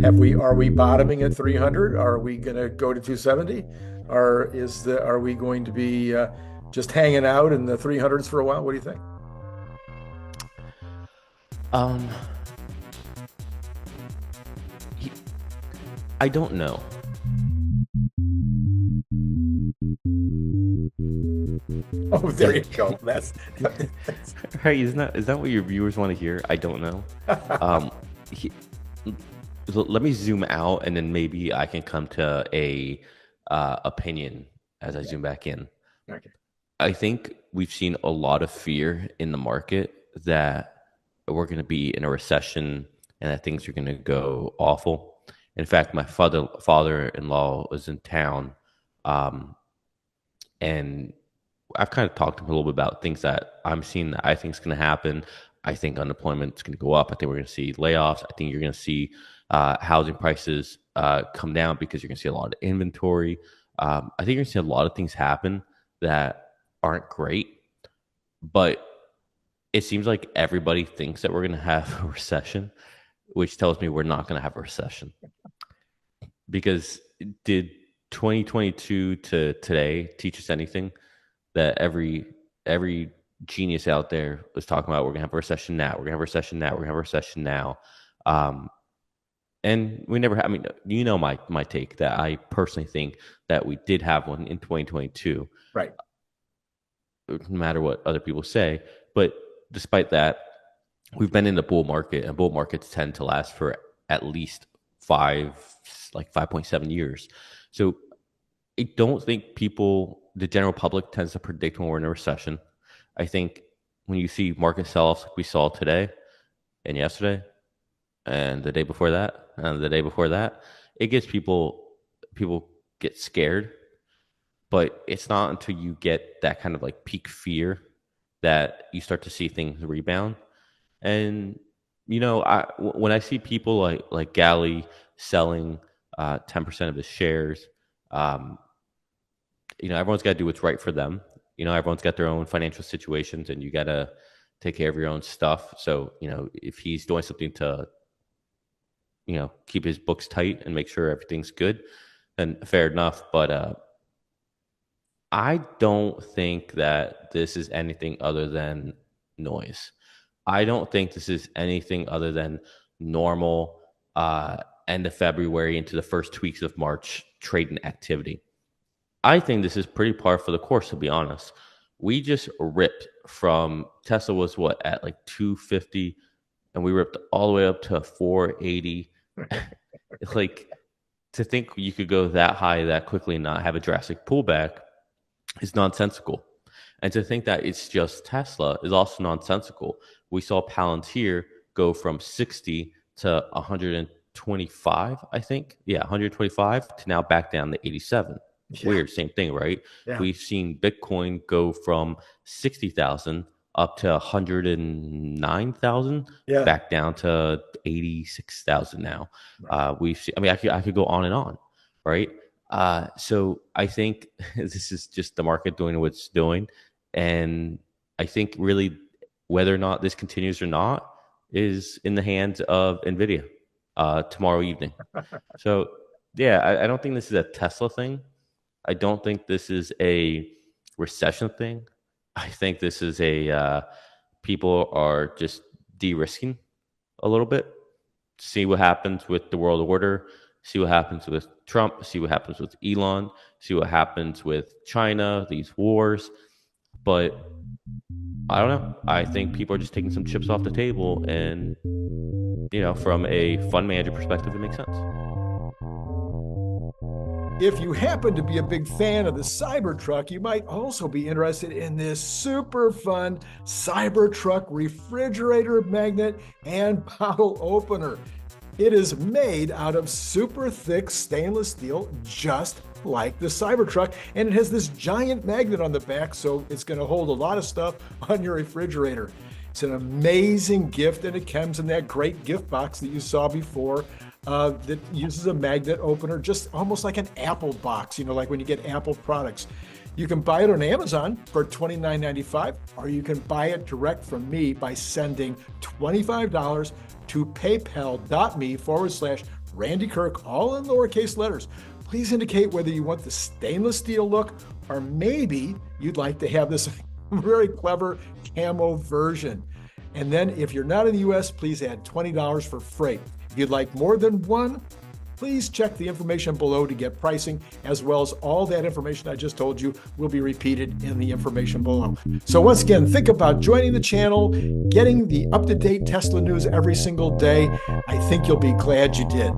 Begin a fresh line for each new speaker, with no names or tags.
are we bottoming at 300? Are we going to go to 270? Are we going to be just hanging out in the 300s for a while? What do you think?
Um, he- I don't know.
Oh, there you go. That's
Right? Isn't that what your viewers want to hear? I don't know. Um, he, Let me zoom out, and then maybe I can come to a opinion as I zoom back in.
okay.
I think we've seen a lot of fear in the market that we're going to be in a recession and that things are going to go awful. In fact, my father-in-law was in town, um, and I've kind of talked to him a little bit about things that I'm seeing that I think is going to happen. I think unemployment's going to go up. I think we're going to see layoffs. I think you're going to see housing prices come down because you're going to see a lot of inventory. I think you're going to see a lot of things happen that aren't great, but it seems like everybody thinks that we're going to have a recession, which tells me we're not going to have a recession. Because did 2022 to today teach us anything? That every genius out there was talking about we're going to have a recession now, we're going to have a recession now, we're going to have a recession now. And we never I mean, you know my take that I personally think that we did have one in 2022.
Right.
No matter what other people say. But despite that, we've been in the bull market, and bull markets tend to last for at least 5.7 years. So I don't think the general public tends to predict when we're in a recession. I think when you see market sell-offs like we saw today and yesterday and the day before that and the day before that, it gets people get scared. But it's not until you get that kind of like peak fear that you start to see things rebound. And when I see people like Galley selling 10% of his shares, everyone's got to do what's right for them. Everyone's got their own financial situations, and you got to take care of your own stuff. So, if he's doing something to, keep his books tight and make sure everything's good, then fair enough. But I don't think that this is anything other than noise. I don't think this is anything other than normal end of February into the first 2 weeks of March trading activity. I think this is pretty par for the course, to be honest. We just ripped from Tesla was at like 250, and we ripped all the way up to 480. It's like, to think you could go that high that quickly and not have a drastic pullback is nonsensical. And to think that it's just Tesla is also nonsensical. We saw Palantir go from 60 to 125, I think. Yeah, 125 to now back down to 87.
Yeah.
Weird, same thing, right?
Yeah.
We've seen Bitcoin go from 60,000 up to 109,000,
Yeah.
back down to 86,000 now. We've seen, I could go on and on, right? So I think this is just the market doing what it's doing. And I think really whether or not this continues or not is in the hands of NVIDIA tomorrow evening. So, yeah, I don't think this is a Tesla thing. I don't think this is a recession thing. I think this is people are just de-risking a little bit. See what happens with the world order. See what happens with Trump. See what happens with Elon. See what happens with China, these wars. But I don't know. I think people are just taking some chips off the table. And, from a fund manager perspective, it makes sense.
If you happen to be a big fan of the Cybertruck, you might also be interested in this super fun Cybertruck refrigerator magnet and bottle opener. It is made out of super thick stainless steel, just like the Cybertruck, and it has this giant magnet on the back, so it's going to hold a lot of stuff on your refrigerator. It's an amazing gift, and it comes in that great gift box that you saw before that uses a magnet opener, just almost like an Apple box, like when you get Apple products. You can buy it on Amazon for $29.95, or you can buy it direct from me by sending $25 to paypal.me/Rayman Randy Kirk, all in lowercase letters. Please indicate whether you want the stainless steel look or maybe you'd like to have this very clever camo version. And then if you're not in the US, please add $20 for freight. If you'd like more than one, please check the information below to get pricing, as well as all that information I just told you will be repeated in the information below. So once again, think about joining the channel, getting the up-to-date Tesla news every single day. I think you'll be glad you did.